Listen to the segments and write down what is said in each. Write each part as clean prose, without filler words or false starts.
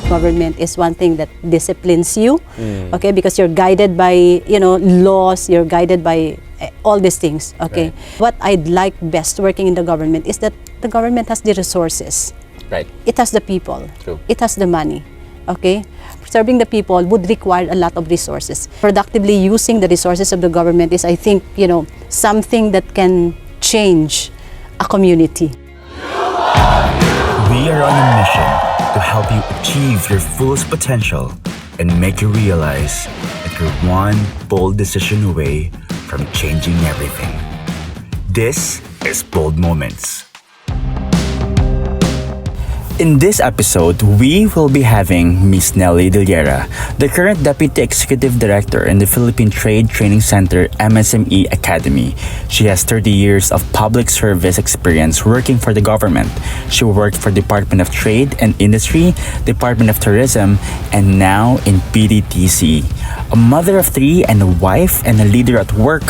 government is one thing that disciplines you, okay, because you're guided by, laws, you're guided by all these things, okay. Right. What I'd like best working in the government is that the government has the resources. Right. It has the people. True. It has the money, okay. Serving the people would require a lot of resources. Productively using the resources of the government is, I think, something that can change a community. We are on a mission to help you achieve your fullest potential and make you realize that you're one bold decision away from changing everything. This is Bold Moments. In this episode, we will be having Miss Nelly Dillera, the current Deputy Executive Director in the Philippine Trade Training Center MSME Academy. She has 30 years of public service experience working for the government. She worked for Department of Trade and Industry, Department of Tourism, and now in PTTC. A mother of 3 and a wife and a leader at work,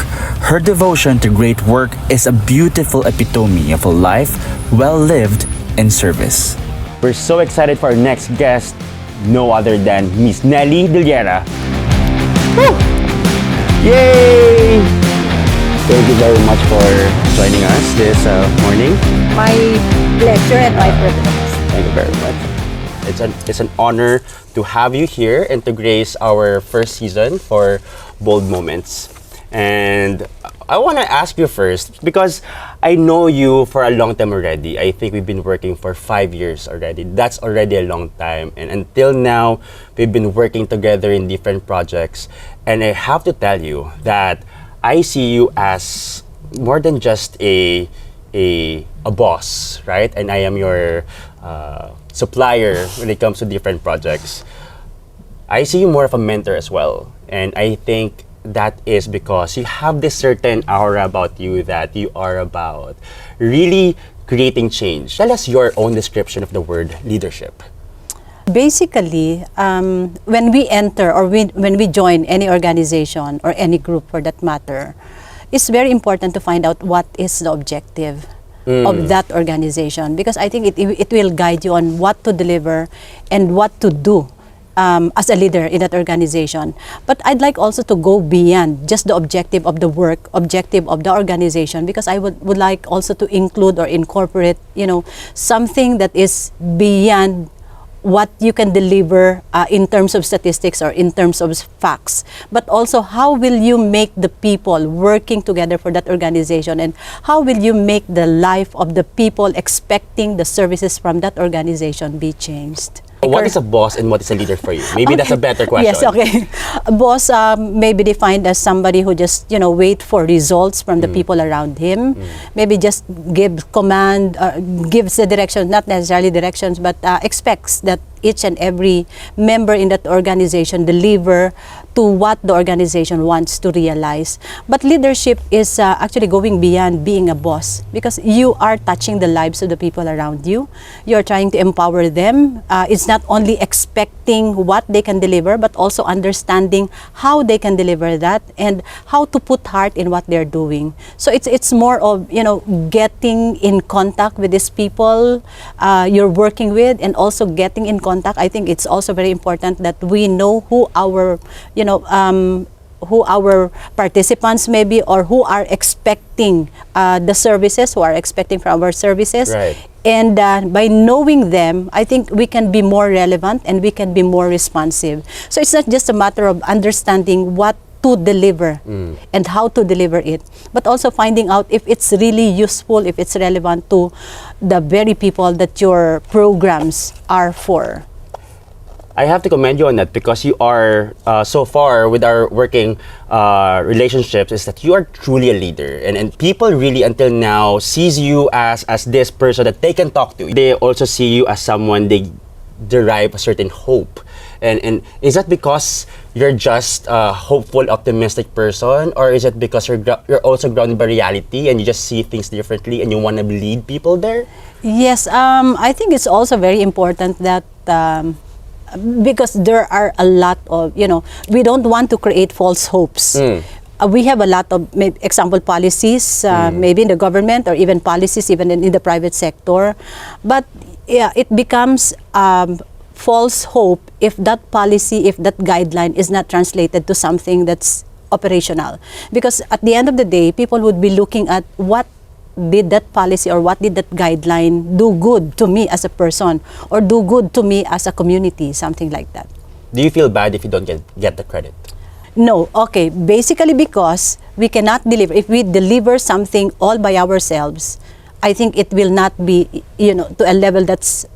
her devotion to great work is a beautiful epitome of a life well lived in service. We're so excited for our next guest, no other than Miss Nelly Dillera. Woo! Yay! Thank you very much for joining us this morning. My pleasure and my privilege. Thank you very much. It's an honor to have you here and to grace our first season for Bold Moments. And I want to ask you first, because I know you for a long time already. I think we've been working for 5 years already. That's already a long time. And until now, we've been working together in different projects. And I have to tell you that I see you as more than just a boss, right? And I am your supplier when it comes to different projects. I see you more of a mentor as well. And I think that is because you have this certain aura about you that you are about really creating change. Tell us your own description of the word leadership. Basically, when we enter or when we join any organization or any group for that matter, it's very important to find out what is the objective of that organization, because I think it will guide you on what to deliver and what to do as a leader in that organization. But I'd like also to go beyond just the objective of the work, objective of the organization, because I would like also to include or incorporate, something that is beyond what you can deliver in terms of statistics or in terms of facts, but also how will you make the people working together for that organization, and how will you make the life of the people expecting the services from that organization be changed. What is a boss and what is a leader for you? Maybe that's a better question. Yes, okay. A boss may be defined as somebody who just, wait for results from the people around him. Maybe just gives command, gives the direction, not necessarily directions, but expects that each and every member in that organization deliver to what the organization wants to realize. But leadership is actually going beyond being a boss, because you are touching the lives of the people around you. You are trying to empower them. It's not only expecting what they can deliver, but also understanding how they can deliver that and how to put heart in what they're doing. So it's more of, getting in contact with these people you're working with, and also getting in contact. I think it's also very important that we know who our, who our participants may be, or who are expecting the services, who are expecting from our services. Right. And by knowing them, I think we can be more relevant and we can be more responsive. So it's not just a matter of understanding what to deliver and how to deliver it, but also finding out if it's really useful, if it's relevant to the very people that your programs are for. I have to commend you on that, because you are, so far with our working relationships, is that you are truly a leader. And people really until now sees you as this person that they can talk to. They also see you as someone they derive a certain hope. And is that because you're just a hopeful, optimistic person, or is it because you're also grounded by reality and you just see things differently and you want to lead people there? Yes, I think it's also very important that because there are a lot of, we don't want to create false hopes. We have a lot of, example, policies, maybe in the government, or even policies even in the private sector. But yeah, it becomes false hope if that policy, if that guideline is not translated to something that's operational. Because at the end of the day, people would be looking at what did that policy or what did that guideline do good to me as a person or do good to me as a community, something like that. Do you feel bad if you don't get the credit? No, okay. Basically because we cannot deliver. If we deliver something all by ourselves, I think it will not be, to a level that's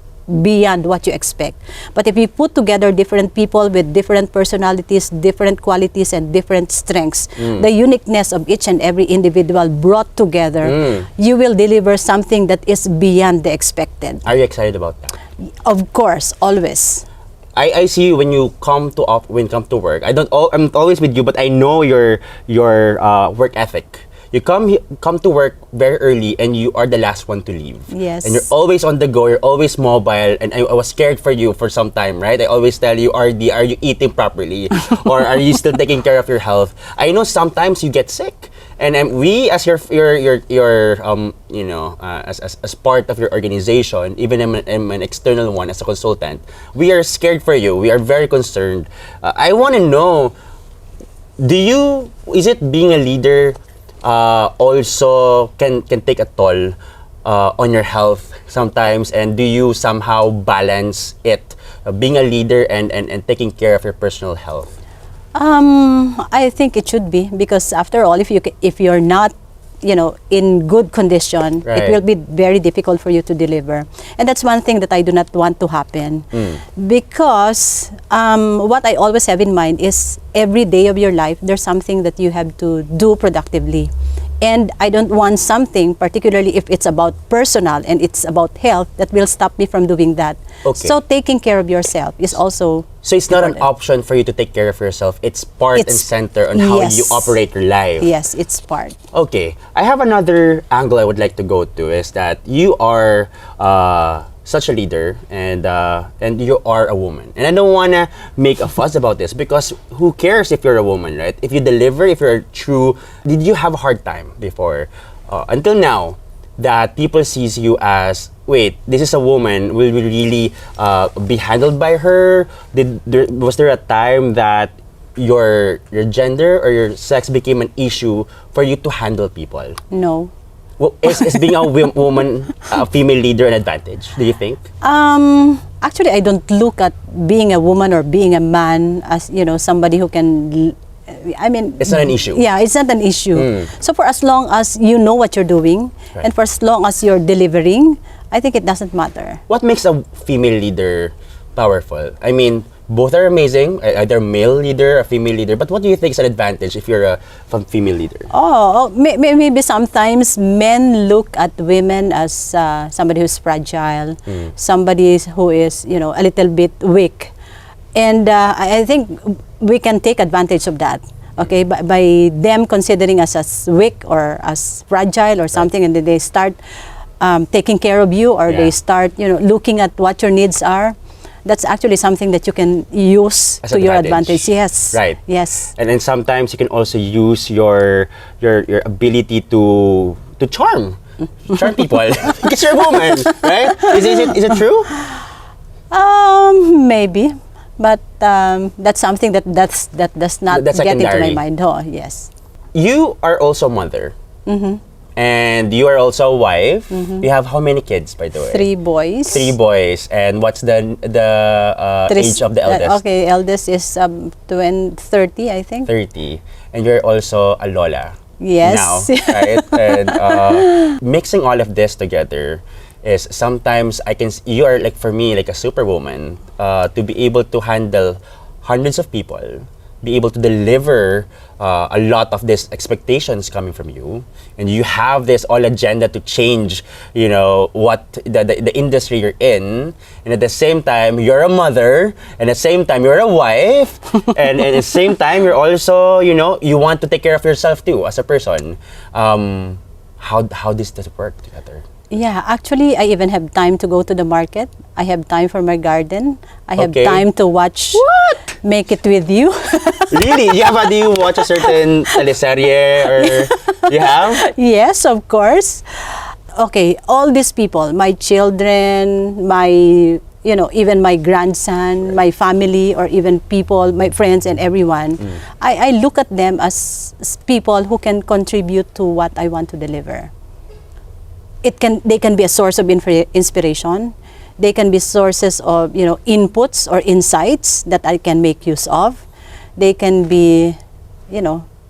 beyond what you expect. But if we put together different people with different personalities, different qualities, and different strengths, the uniqueness of each and every individual brought together, you will deliver something that is beyond the expected. Are you excited about that? Of course, always. I see you when you come to work. I'm always with you, but I know your work ethic. You come to work very early and you are the last one to leave. Yes. And you're always on the go, you're always mobile, and I was scared for you for some time, right? I always tell you, RD, are you eating properly? Or are you still taking care of your health? I know sometimes you get sick. And we, as as part of your organization, even an external one as a consultant, we are scared for you. We are very concerned. I want to know, is it being a leader also can take a toll on your health sometimes, and do you somehow balance it, being a leader and taking care of your personal health? I think it should be, because after all, if you're not in good condition, right, it will be very difficult for you to deliver. And that's one thing that I do not want to happen. Because what I always have in mind is every day of your life, there's something that you have to do productively. And I don't want something, particularly if it's about personal and it's about health, that will stop me from doing that. Okay. So taking care of yourself is also So it's not an important. option for you to take care of yourself. It's part and It's- center on how yes. you operate your life. Yes, it's part. Okay. I have another angle I would like to go to, is that you are such a leader, and you are a woman. And I don't want to make a fuss about this, because who cares if you're a woman, right? If you deliver, if you're true. Did you have a hard time before, until now, that people sees you as, wait, this is a woman, will we really be handled by her? Was there a time that your gender or your sex became an issue for you to handle people? No. Well, is being a woman, a female leader, an advantage, do you think? Actually, I don't look at being a woman or being a man as, somebody who can, It's not an issue. Yeah, it's not an issue. So for as long as you know what you're doing, Right. and for as long as you're delivering, I think it doesn't matter. What makes a female leader powerful? I mean, both are amazing, either male leader or female leader, but what do you think is an advantage if you're a female leader? Maybe sometimes men look at women as somebody who's fragile, somebody who is, a little bit weak. And I think we can take advantage of that, okay, by them considering us as weak or as fragile or something, and then they start taking care of you, or they start, looking at what your needs are. That's actually something that you can use As to your advantage. Yes. Right. Yes. And then sometimes you can also use your ability to charm people because you're a woman, right? Is it true? Maybe, but that's something that does not That's get into my secondary. mind. Oh, yes. You are also a mother. And you are also a wife. You have how many kids, by the way? 3 boys. 3 boys. And what's the age of the eldest? Okay, eldest is 30, I think. 30. And you're also a lola. Yes. Now, right? And mixing all of this together is sometimes you are, like, for me, like a superwoman, to be able to handle hundreds of people, be able to deliver a lot of these expectations coming from you, and you have this all agenda to change, what the industry you're in, and at the same time you're a mother, and at the same time you're a wife, and at the same time you're also, you want to take care of yourself too as a person. How does this work together? Yeah, actually, I even have time to go to the market. I have time for my garden. I have Okay. time to watch Make It With You. Really? Do you watch a certain teleserye, or you have? Yes, of course. Okay, all these people, my children, my even my grandson, my family, or even people, my friends and everyone, I look at them as people who can contribute to what I want to deliver. They can be a source of inspiration. They can be sources of, inputs or insights that I can make use of. They can be,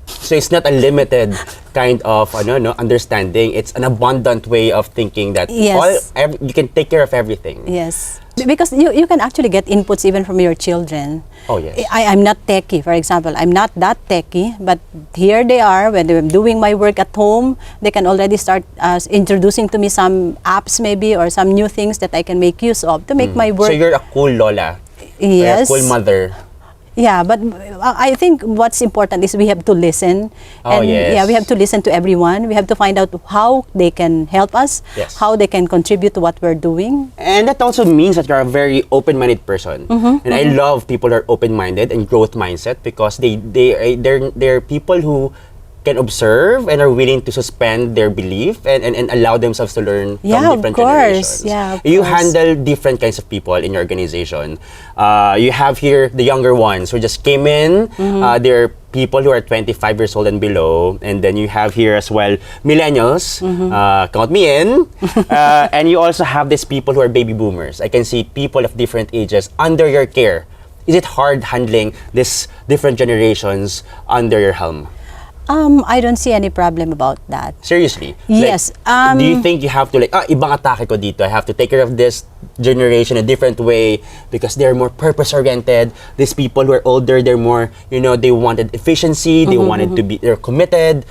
So it's not a limited kind of understanding. It's an abundant way of thinking that Yes. you can take care of everything. Yes. Because you can actually get inputs even from your children. Oh, yes. I'm not techie, for example. I'm not that techie, but here they are, when I'm doing my work at home, they can already start introducing to me some apps maybe, or some new things that I can make use of to make my work. So you're a cool lola. Yes. Or a cool mother. Yeah, but I think what's important is we have to listen. Oh, And yes. yeah, we have to listen to everyone. We have to find out how they can help us, Yes. how they can contribute to what we're doing. And that also means that you're a very open-minded person. And I love people who are open-minded and growth mindset, because they're people who can observe and are willing to suspend their belief and allow themselves to learn Yeah, from of different course. generations. Yeah, of You course. handle different kinds of people in your organization. You have here the younger ones who just came in. They're people who are 25 years old and below. And then you have here as well millennials. Count me in. And you also have these people who are baby boomers. I can see people of different ages under your care. Is it hard handling these different generations under your helm? I don't see any problem about that. Seriously? Yes, Like, do you think you have to ibang atake ko dito. I have to take care of this generation a different way because they're more purpose-oriented. These people who are older, they're more, they wanted efficiency. They wanted to be, they're committed.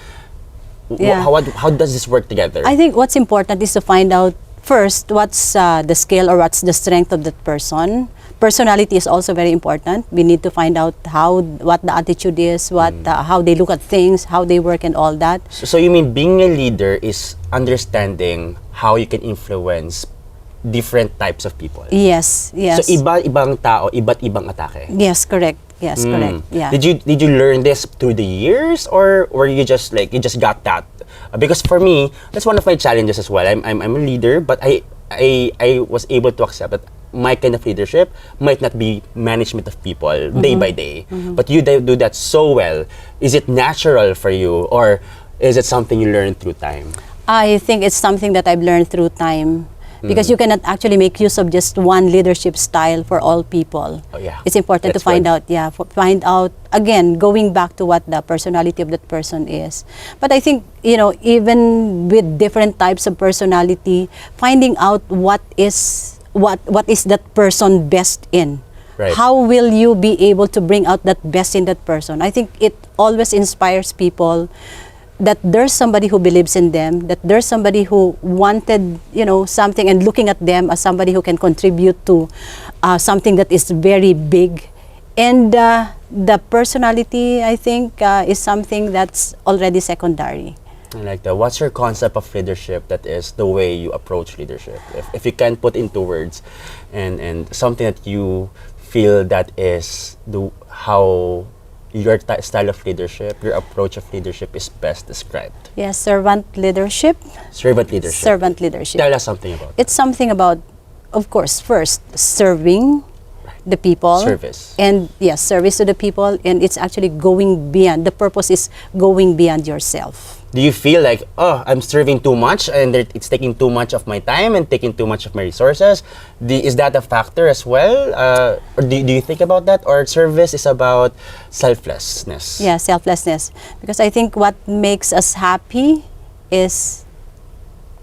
Yeah. How does this work together? I think what's important is to find out first what's the skill or what's the strength of that person. Personality is also very important. We need to find out what the attitude is, how they look at things, how they work, and all that. So you mean being a leader is understanding how you can influence different types of people? Yes, yes. So iba-ibang tao, iba't ibang atake? Yes, correct. Yes, correct. Yeah. Did you learn this through the years, or were you just got that? Because for me, that's one of my challenges as well. I'm a leader, but I was able to accept that my kind of leadership might not be management of people day by day, but you do that so well. Is it natural for you, or is it something you learned through time? I think it's something that I've learned through time. Because you cannot actually make use of just one leadership style for all people. Oh, yeah. It's important That's to find good. out, find out, again, going back to what the personality of that person is. But I think, even with different types of personality, finding out what is that person best in. Right. How will you be able to bring out that best in that person? I think it always inspires people that there's somebody who believes in them, that there's somebody who wanted, something, and looking at them as somebody who can contribute to something that is very big. And the personality, I think, is something that's already secondary. I like that. What's your concept of leadership that is the way you approach leadership? If you can put into words and something that you feel that is how your style of leadership, your approach of leadership is best described. Yes, servant leadership. Servant leadership. Servant leadership. Tell us something about It's something about, of course, first, serving the people. Service. And yes, service to the people. And it's actually going beyond. The purpose is going beyond yourself. Do you feel like, I'm serving too much and it's taking too much of my time and taking too much of my resources? Is that a factor as well? Or do you think about that? Or service is about selflessness? Yeah, selflessness. Because I think what makes us happy is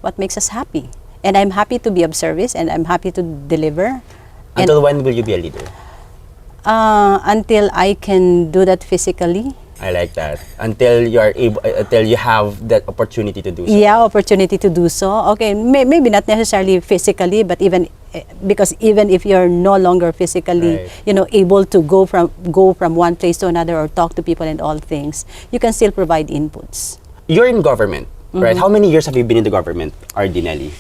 what makes us happy. And I'm happy to be of service, and I'm happy to deliver. Until when will you be a leader? Until I can do that physically. I like that. Until you are able, until you have that opportunity to do so. Yeah, opportunity to do so. Okay, maybe not necessarily physically, but because even if you're no longer physically, Right. able to go from one place to another or talk to people and all things, you can still provide inputs. You're in government, right? How many years have you been in the government, RD Nelly?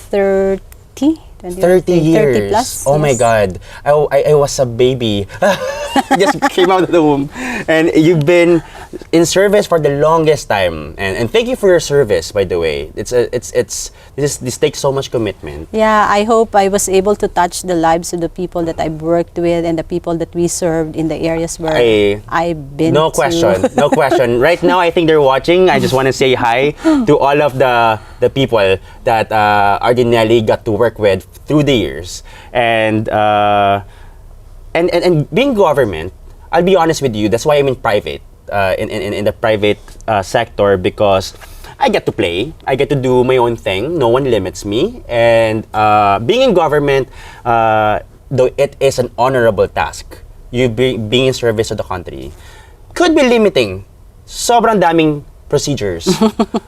30? 30 years. 30 plus. Oh my yes. God. I was a baby. Just came out of the womb. And you've been in service for the longest time, and thank you for your service, by the way. This takes so much commitment. Yeah, I hope I was able to touch the lives of the people that I've worked with and the people that we served in the areas where I've been No to. question, no question. Right now, I think they're watching. I just want to say hi to all of the people that Nelly got to work with through the years. And being government, I'll be honest with you, that's why I'm in private, in the private sector, because I get to play, I get to do my own thing, no one limits me. And being in government, though it is an honorable task, being in service of the country, could be limiting. Sobrang daming procedures.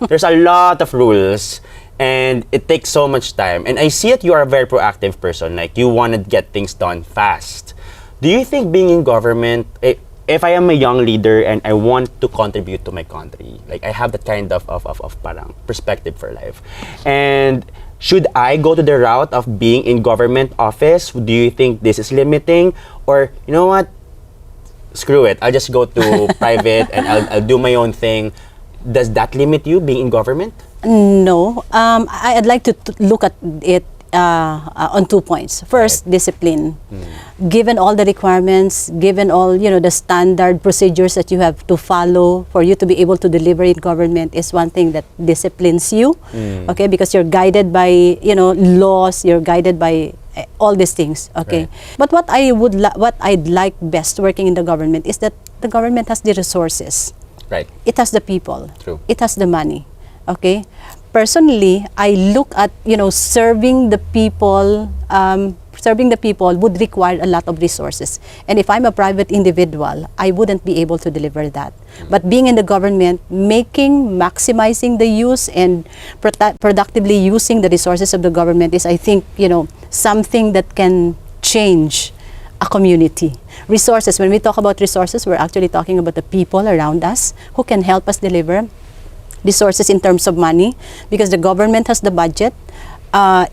There's a lot of rules, and it takes so much time. And I see that you are a very proactive person, like you want to get things done fast. Do you think being in government, if I am a young leader and I want to contribute to my country, like I have that kind of parang perspective for life, and should I go to the route of being in government office? Do you think this is limiting? Or, you know what, screw it, I'll just go to private and I'll do my own thing. Does that limit you being in government? No. I'd like to look at it on 2 points. First, discipline. Given all the requirements, given all the standard procedures that you have to follow for you to be able to deliver in government is one thing that disciplines you. Okay, because you're guided by laws, you're guided by all these things. Okay, Right. but what I'd like best working in the government is that the government has the resources. Right. It has the people. True. It has the money. Okay. Personally, I look at serving the people. Serving the people would require a lot of resources, and if I'm a private individual, I wouldn't be able to deliver that. But being in the government, maximizing the use and productively using the resources of the government is, I think, something that can change a community. Resources, when we talk about resources, we're actually talking about the people around us who can help us deliver. Resources in terms of money, because the government has the budget.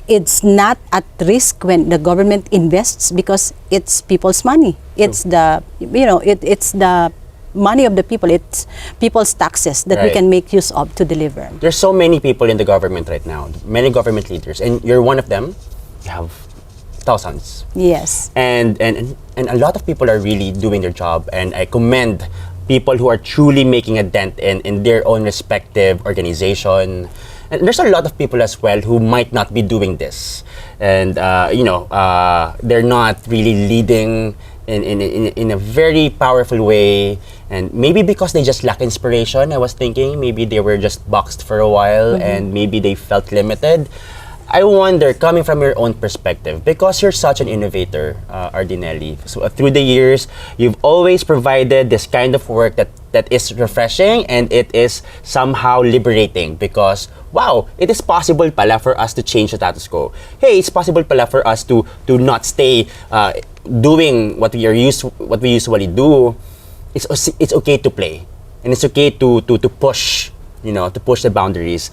It's not at risk when the government invests because it's people's money. It's the it's the money of the people. It's people's taxes that we Right. can make use of to deliver. There's so many people in the government right now, many government leaders, and you're one of them. You have thousands. Yes. And a lot of people are really doing their job, and I commend people who are truly making a dent in their own respective organization. And there's a lot of people as well who might not be doing this, and they're not really leading in a very powerful way, and maybe because they just lack inspiration. I was thinking maybe they were just boxed for a while, and maybe they felt limited. I wonder, coming from your own perspective, because you're such an innovator, Nelly, so through the years, you've always provided this kind of work that is refreshing, and it is somehow liberating, because, wow, it is possible pala for us to change the status quo. Hey, it's possible pala for us to not stay doing what we usually do. It's okay to play, and it's okay to push, to push the boundaries.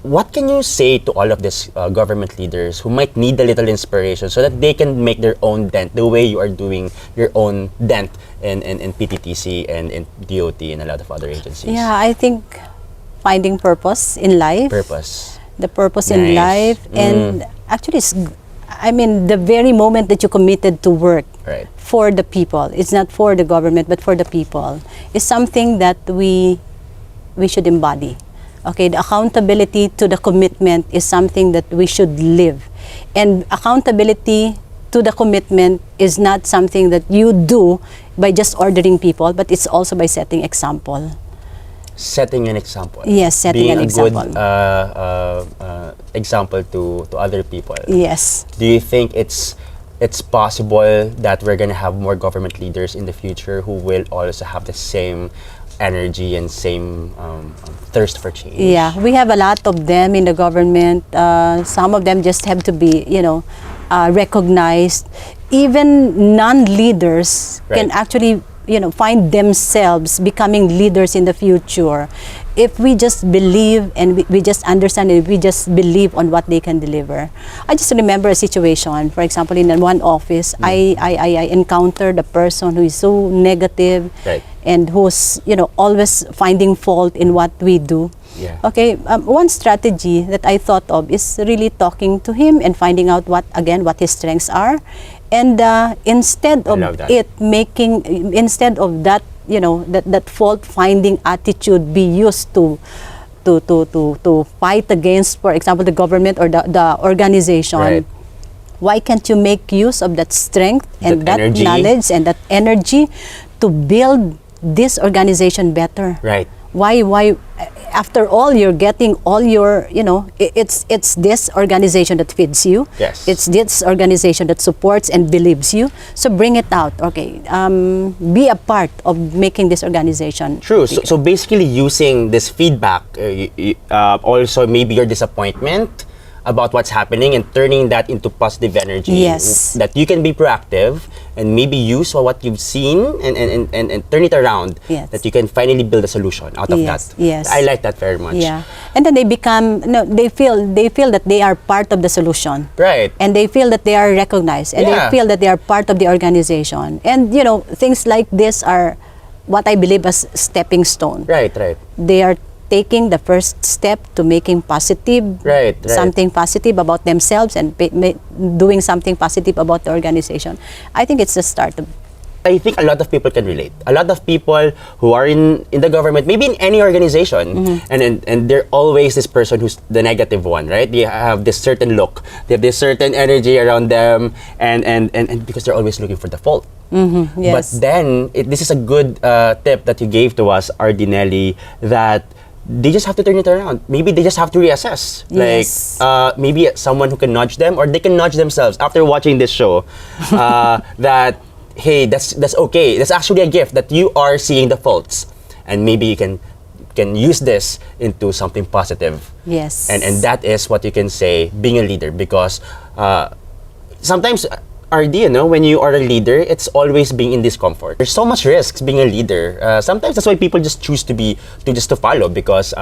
What can you say to all of these government leaders who might need a little inspiration so that they can make their own dent the way you are doing your own dent in PTTC and in DOT and a lot of other agencies? Yeah, I think finding purpose in life. Purpose. The purpose in Nice. life, and actually, the very moment that you committed to work Right. for the people, it's not for the government but for the people, is something that we should embody. Okay, the accountability to the commitment is something that we should live. And accountability to the commitment is not something that you do by just ordering people, but it's also by setting example. Setting an example. Yes, setting Being an example. Being a good example to other people. Yes. Do you think it's possible that we're going to have more government leaders in the future who will also have the same energy and same thirst for change? Yeah, we have a lot of them in the government. Some of them just have to be, recognized. Even non-leaders can Right. actually find themselves becoming leaders in the future if we just believe and we just understand and we just believe on what they can deliver. I just remember a situation, for example, in one office, I encountered a person who is so negative, Right. and who's always finding fault in what we do. Yeah. Okay, one strategy that I thought of is really talking to him and finding out what his strengths are, and instead of love that. instead of that, that fault finding attitude be used to fight against, for example, the government or the organization. Right. Why can't you make use of that strength and That that energy. knowledge and that energy to build this organization better? Right. Why after all, you're getting all your, it's this organization that feeds you. Yes. It's this organization that supports and believes you. So bring it out. Okay. Be a part of making this organization. True. bigger. So basically using this feedback, also maybe your disappointment about what's happening and turning that into positive energy. Yes. That you can be proactive and maybe use what you've seen and turn it around. Yes. That you can finally build a solution out of Yes, that. yes. I like that very much. Yeah. And then they become, they feel that they are part of the solution. Right. And they feel that they are recognized, and Yeah. they feel that they are part of the organization. And things like this are what I believe as stepping stone. Right. They are taking the first step to making positive, Right. something positive about themselves, and doing something positive about the organization. I think it's the start of. I think a lot of people can relate. A lot of people who are in the government, maybe in any organization, and they're always this person who's the negative one, right? They have this certain look, they have this certain energy around them, and because they're always looking for the fault. Yes. But then, this is a good tip that you gave to us, Nelly, that they just have to turn it around. Maybe they just have to reassess. Yes. Like, maybe someone who can nudge them, or they can nudge themselves after watching this show, that, hey, that's okay. That's actually a gift that you are seeing the faults. And maybe you can use this into something positive. Yes. And that is what you can say, being a leader. Because sometimes, RD, when you are a leader, it's always being in discomfort. There's so much risks being a leader. Sometimes that's why people just choose to follow, because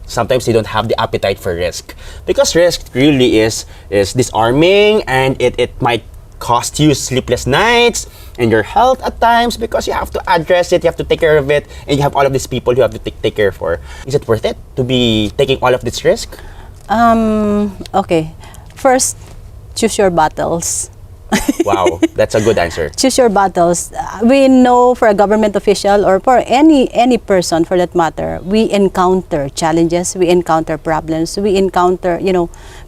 sometimes they don't have the appetite for risk. Because risk really is disarming, and it might cost you sleepless nights and your health at times, because you have to address it, you have to take care of it, and you have all of these people you have to take care for. Is it worth it to be taking all of this risk? Okay. First, choose your battles. Wow, that's a good answer. Choose your battles. We know, for a government official or for any person for that matter, we encounter challenges, we encounter problems, we encounter,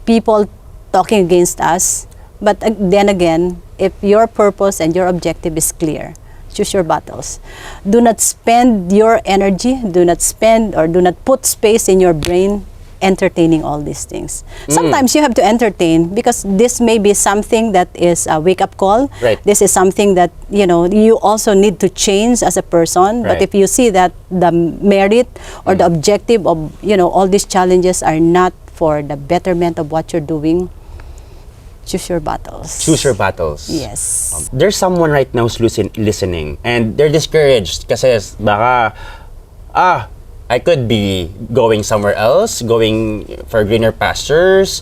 people talking against us. But then again, if your purpose and your objective is clear, choose your battles. Do not spend your energy, do not put space in your brain entertaining all these things. Sometimes you have to entertain, because this may be something that is a wake-up call. Right. This is something that you also need to change as a person. Right. But if you see that the merit or the objective of all these challenges are not for the betterment of what you're doing, choose your battles. Choose your battles. Yes. There's someone right now who's listening, and they're discouraged kasi baka, I could be going somewhere else, going for greener pastures,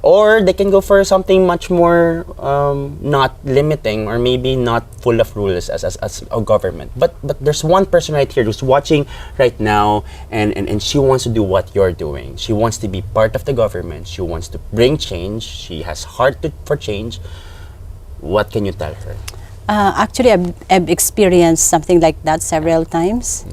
or they can go for something much more not limiting, or maybe not full of rules as a government. But there's one person right here who's watching right now, and she wants to do what you're doing. She wants to be part of the government. She wants to bring change. She has heart for change. What can you tell her? Actually, I've experienced something like that several times.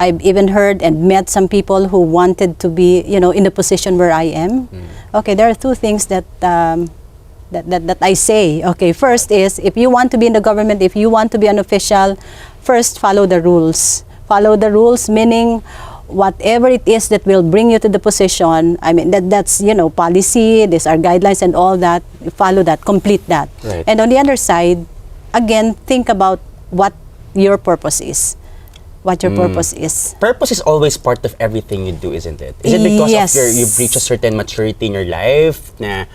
I've even heard and met some people who wanted to be, in the position where I am. Okay, there are two things that I say. Okay, first is, if you want to be in the government, if you want to be an official, first follow the rules. Follow the rules, meaning whatever it is that will bring you to the position. I mean, that's policy. These are guidelines and all that. Follow that. Complete that. Right. And on the other side, again, think about what your purpose is. What your purpose is. Purpose is always part of everything you do, isn't it? Is it because Yes. you've reached a certain maturity in your life na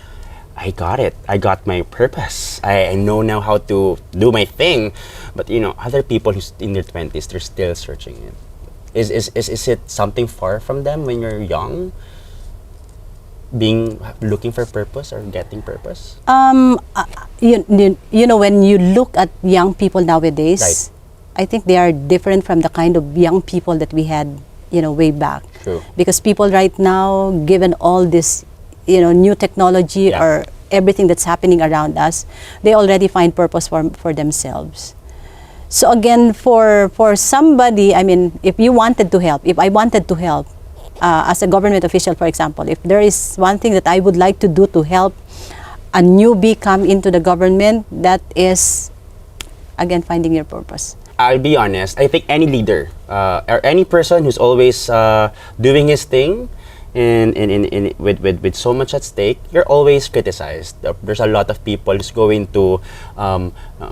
I got it. I got my purpose. I know now how to do my thing. But other people who's in their 20s, they're still searching it. Is it something far from them when you're young? Looking for purpose or getting purpose? When you look at young people nowadays, Right. I think they are different from the kind of young people that we had, way back. True. Because people right now, given all this, new technology Yeah. or everything that's happening around us, they already find purpose for themselves. So again, for somebody, I mean, if I wanted to help, as a government official, for example, if there is one thing that I would like to do to help a newbie come into the government, that is, again, finding your purpose. I'll be honest. I think any leader or any person who's always doing his thing with so much at stake, you're always criticized. There's a lot of people who's going to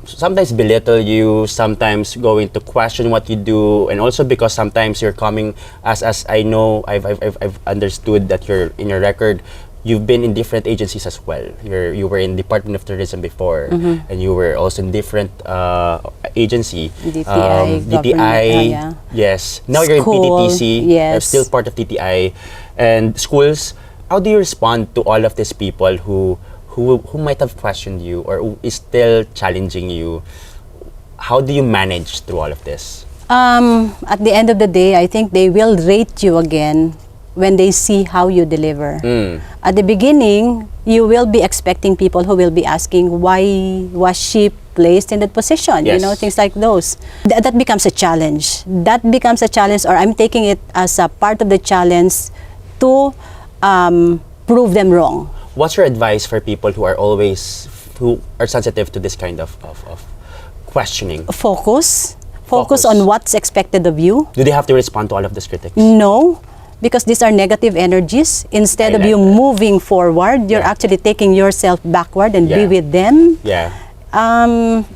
sometimes belittle you, sometimes going to question what you do, and also because sometimes you're coming as I know I've understood that you're in your record. You've been in different agencies as well. You were in Department of Tourism before, and you were also in different agency. DTI, yeah. Yes. Now you're in School, PTTC. yes. You're still part of TTI, and schools. How do you respond to all of these people who might have questioned you or who is still challenging you? How do you manage through all of this? At the end of the day, I think they will rate you again when they see how you deliver. At the beginning, you will be expecting people who will be asking, why was she placed in that position? Yes. Things like those. That becomes a challenge. Or I'm taking it as a part of the challenge to prove them wrong. What's your advice for people who are sensitive to this kind of questioning? Focus Focus. on what's expected of you. Do they have to respond to all of these critics? No, because these are negative energies. Instead I of like you that. moving forward, you're Yeah. actually taking yourself backward and Yeah. be with them. Yeah.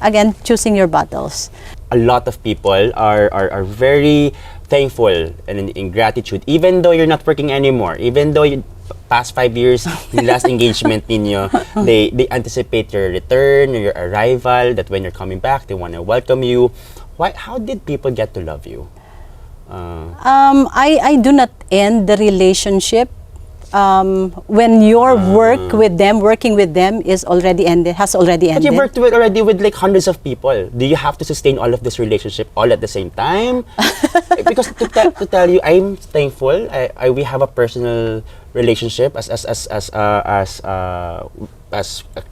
Again, choosing your battles. A lot of people are very thankful and in gratitude, even though you're not working anymore, even though you past 5 years, yung last engagement ninyo, they anticipate your return or your arrival, that when you're coming back, they want to welcome you. How did people get to love you? I do not end the relationship when your working with them has already ended. But you worked already with like hundreds of people. Do you have to sustain all of this relationship all at the same time? Because to tell you, I'm thankful. We have a personal relationship as a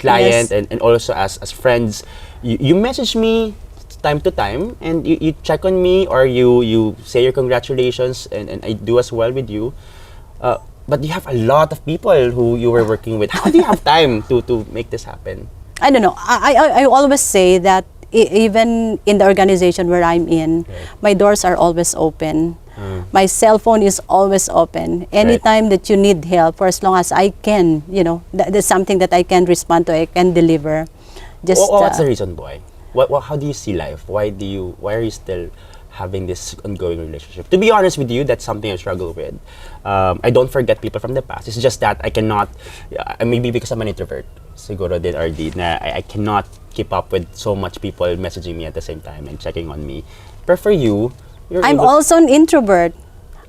client, Yes. and also as friends. You message me time to time, and you check on me, or you say your congratulations, and I do as well with you. But you have a lot of people who you were working with. How do you have time to make this happen? I don't know. I always say that even in the organization where I'm in, my doors are always open. My cell phone is always open. Anytime that you need help, for as long as I can, there's something that I can respond to, I can deliver. What's the reason, boy? How do you see life? Why are you still having this ongoing relationship? To be honest with you, that's something I struggle with. I don't forget people from the past. It's just that I cannot, maybe because I'm an introvert, siguro din RD, na I cannot keep up with so much people messaging me at the same time and checking on me. But for you, I'm also an introvert.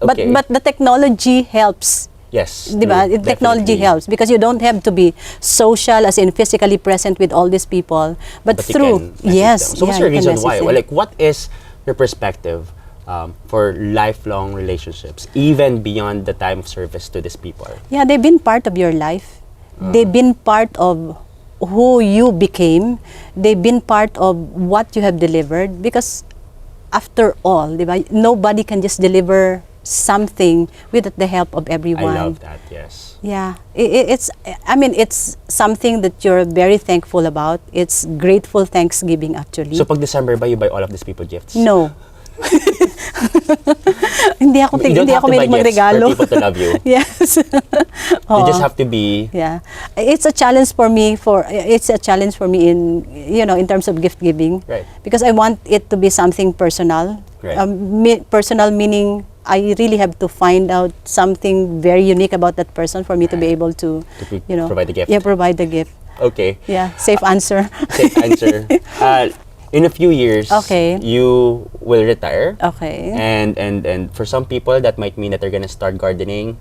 Okay. But the technology helps. Yes. Diba? true, Technology definitely. helps because you don't have to be social, as in physically present with all these people. But You through, can message yes. them. So what's yeah, your you can reason why? message Well, them. like, what is your perspective for lifelong relationships, even beyond the time of service to these people? Yeah, they've been part of your life. They've been part of who you became. They've been part of what you have delivered. Because after all, diba, nobody can just deliver something without the help of everyone. I love that, yes. Yeah, it's something that you're very thankful about. It's grateful Thanksgiving, actually. So pag December ba, you buy all of these people gifts? No. Hindi ako You don't hindi have ako to buy mahilig gifts magregalo. for people to love you. Yes. You just have to be... Yeah. It's a challenge for me in in terms of gift giving. Right. Because I want it to be something personal. Right. Personal meaning I really have to find out something very unique about that person for me to be able to, provide the gift. Yeah, provide the gift. Okay. Yeah, safe answer. Safe answer. In a few years, Okay. you will retire. Okay. And for some people, that might mean that they're gonna start gardening.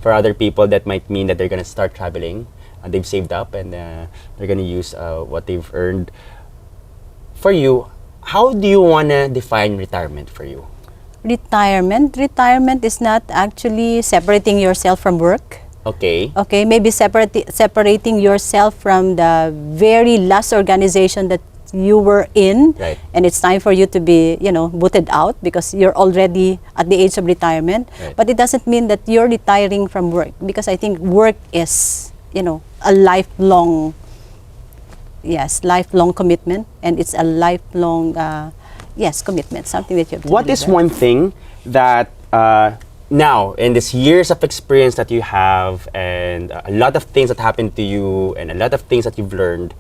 For other people, that might mean that they're gonna start traveling. They've saved up and they're gonna use what they've earned. For you, how do you wanna define retirement for you? Retirement is not actually separating yourself from work. Okay. Okay, maybe separating yourself from the very last organization that you were in, Right. and it's time for you to be, booted out because you're already at the age of retirement. Right. But it doesn't mean that you're retiring from work, because I think work is, a lifelong, lifelong commitment, and it's a lifelong, commitment, something that you have to What is deliver. one thing that now, in this years of experience that you have, and a lot of things that happened to you, and a lot of things that you've learned,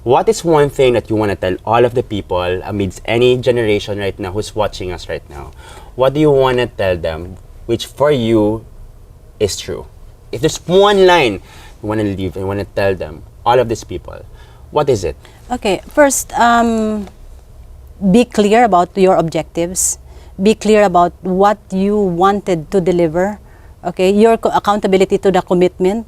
what is one thing that you want to tell all of the people amidst any generation right now who's watching us right now? What do you want to tell them, which for you is true? If there's one line you want to leave and want to tell them, all of these people, what is it? Okay, first, be clear about your objectives. Be clear about what you wanted to deliver. Okay, your accountability to the commitment.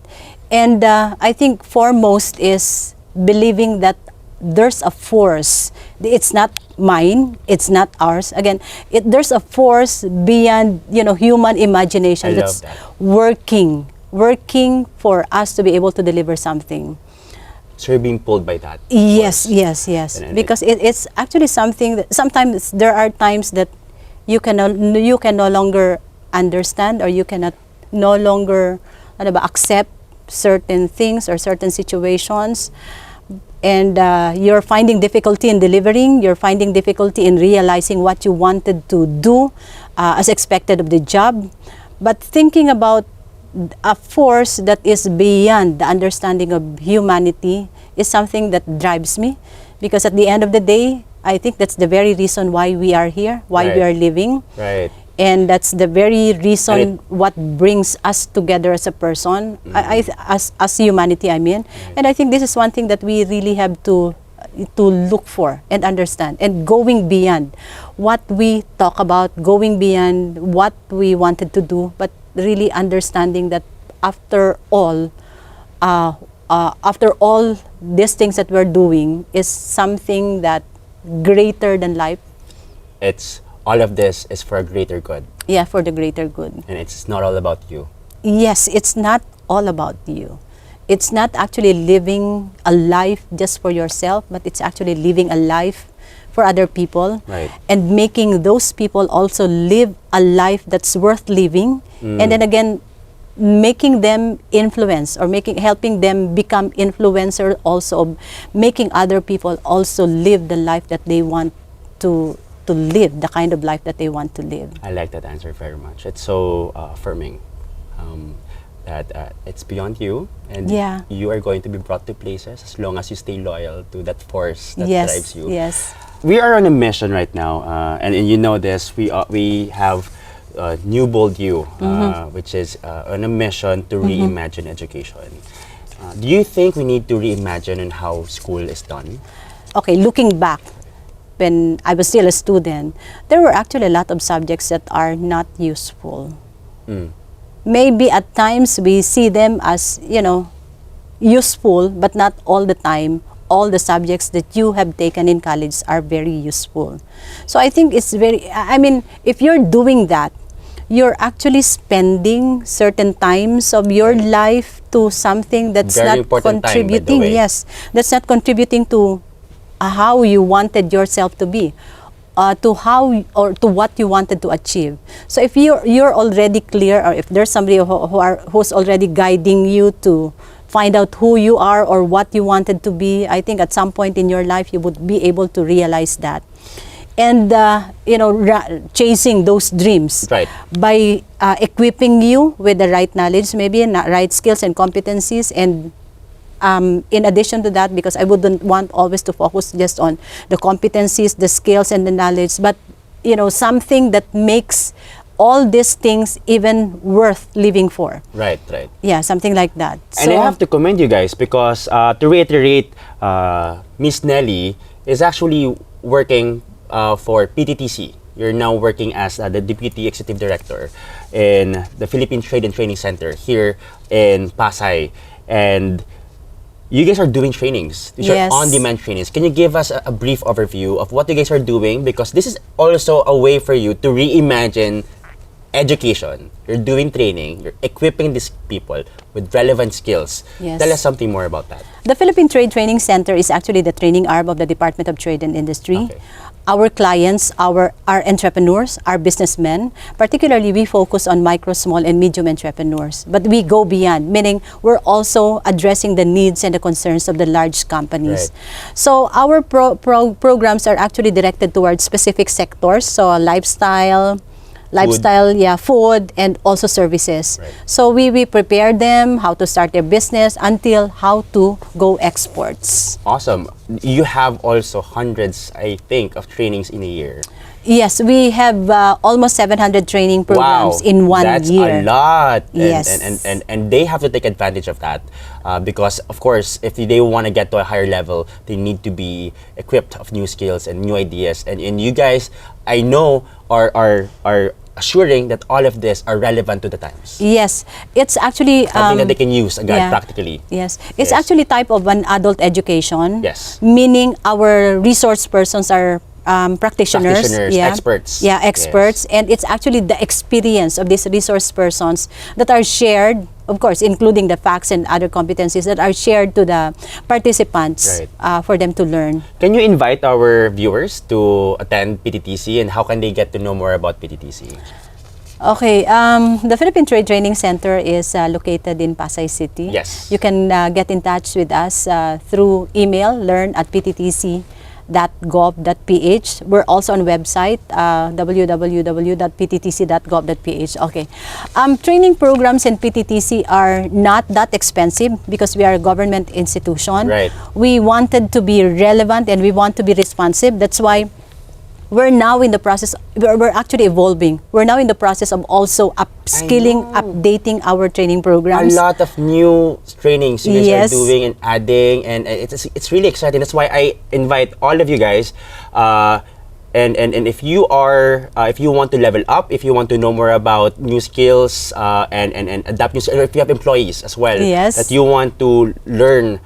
And I think foremost is believing that there's a force. It's not mine, it's not ours. Again, there's a force beyond, human imagination I that's love that. working for us to be able to deliver something. So you're being pulled by that. of Yes, course. yes. And Because it's actually something that sometimes there are times that you can no longer understand, or you cannot no longer accept certain things or certain situations, and you're finding difficulty in delivering, you're finding difficulty in realizing what you wanted to do as expected of the job. But thinking about a force that is beyond the understanding of humanity is something that drives me, because at the end of the day, I think that's the very reason why we are here, why we Right. are living. Right. And that's the very reason what brings us together as a person, as humanity, I mean. And I think this is one thing that we really have to look for and understand, and going beyond what we talk about, going beyond what we wanted to do, but really understanding that after all these things that we're doing is something that greater than life. It's all of this is for a greater good, Yeah, for the greater good. and it's not all about you. Yes, it's not all about you. It's not actually living a life just for yourself, but it's actually living a life for other people, Right. and making those people also live a life that's worth living. And then again, making them influence, or helping them become influencer also, of making other people also live the life that they want to live, the kind of life that they want to live. I like that answer very much. It's so affirming that it's beyond you, and Yeah. you are going to be brought to places as long as you stay loyal to that force that Yes, drives you. yes. We are on a mission right now, and you know this. We have New Bold You, which is on a mission to reimagine education. Do you think we need to reimagine on how school is done? Okay, looking back, when I was still a student, there were actually a lot of subjects that are not useful. Maybe at times we see them as, useful, but not all the time. All the subjects that you have taken in college are very useful. So I think it's if you're doing that, you're actually spending certain times of your life to something that's Very not important time, by the contributing. way. Yes, that's not contributing to how you wanted yourself to be, to how or to what you wanted to achieve. So if you're already clear, or if there's somebody who's already guiding you to find out who you are or what you wanted to be, I think at some point in your life you would be able to realize that. And chasing those dreams, Right. by equipping you with the right knowledge, maybe right skills and competencies. And in addition to that, because I wouldn't want always to focus just on the competencies, the skills, and the knowledge, but something that makes all these things even worth living for? Right, right. Yeah, something like that. And I have to commend you guys because to reiterate, Miss Nelly is actually working for PTTC. You're now working as the Deputy Executive Director in the Philippine Trade and Training Center here in Pasay. And you guys are doing trainings. These Yes. are on-demand trainings. Can you give us a brief overview of what you guys are doing? Because this is also a way for you to reimagine education. You're doing training. You're equipping these people with relevant skills. Yes. Tell us something more about that. The Philippine Trade Training Center is actually the training arm of the Department of Trade and Industry. Okay. Our clients, our entrepreneurs, our businessmen, particularly we focus on micro, small, and medium entrepreneurs. But we go beyond, meaning we're also addressing the needs and the concerns of the large companies. Right. So our programs are actually directed towards specific sectors, so lifestyle, food, and also services. Right. So we prepare them how to start their business until how to go exports. Awesome. You have also hundreds, I think, of trainings in a year. Yes, we have almost 700 training programs in one that's year. a lot. Yes. And they have to take advantage of that because, of course, if they want to get to a higher level, they need to be equipped of new skills and new ideas. And you guys, I know, are assuring that all of this are relevant to the times. Yes, it's actually Something that they can use again yeah. practically. Yes, it's Yes. actually type of an adult education. Yes. Meaning our resource persons are practitioners, experts. Yeah, experts, and it's actually the experience of these resource persons that are shared, of course, including the facts and other competencies that are shared to the participants for them to learn. Can you invite our viewers to attend PTTC and how can they get to know more about PTTC? Okay, the Philippine Trade Training Center is located in Pasay City. Yes. You can get in touch with us through email, learn@pttc.gov.ph. We're also on website, www.pttc.gov.ph. Okay. Training programs in PTTC are not that expensive because we are a government institution. Right. We wanted to be relevant and we want to be responsive. That's why we're now in the process, we're actually evolving. We're now in the process of also upskilling, updating our training programs. A lot of new trainings you guys Yes. are doing and adding, and it's really exciting. That's why I invite all of you guys. And if you want to level up, if you want to know more about new skills and adapt new skills, or if you have employees as well Yes. that you want to learn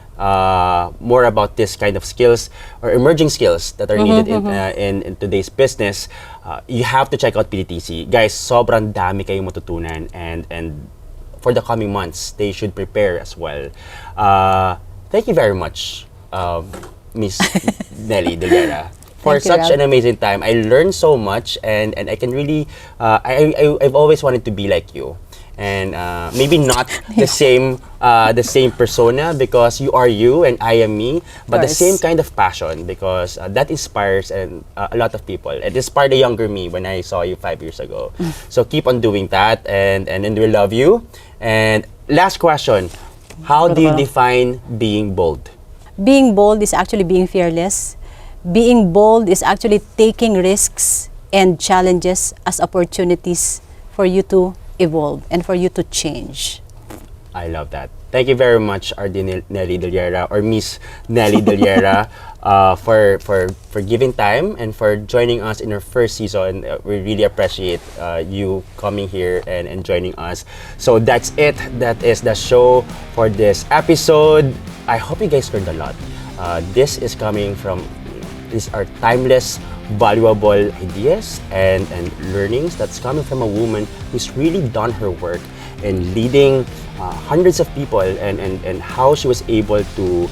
more about this kind of skills or emerging skills that are needed in today's business, you have to check out PTTC. Guys, sobrang dami kayong matutunan and for the coming months, they should prepare as well. Thank you very much, Miss Nelly Dillera, for Thank you, such Ralph. an amazing time. I learned so much and I can really, I've always wanted to be like you. And maybe not the same persona because you are you and I am me, but the course. same kind of passion because that inspires a lot of people. It inspired the younger me when I saw you 5 years ago. So keep on doing that, and we love you. And last question, how do you define being bold? Being bold is actually being fearless. Being bold is actually taking risks and challenges as opportunities for you to evolve and for you to change. I love that. Thank you very much, RD Nelly Dillera or Miss Nelly Dillera, for giving time and for joining us in our first season. We really appreciate you coming here and joining us. So that's it. That is the show for this episode. I hope you guys learned a lot. This is coming from, these are timeless, valuable ideas and learnings that's coming from a woman who's really done her work in leading hundreds of people and how she was able to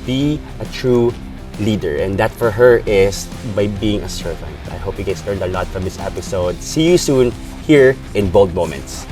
be a true leader, and that for her is by being a servant. I hope you guys learned a lot from this episode. See you soon here in Bold Moments.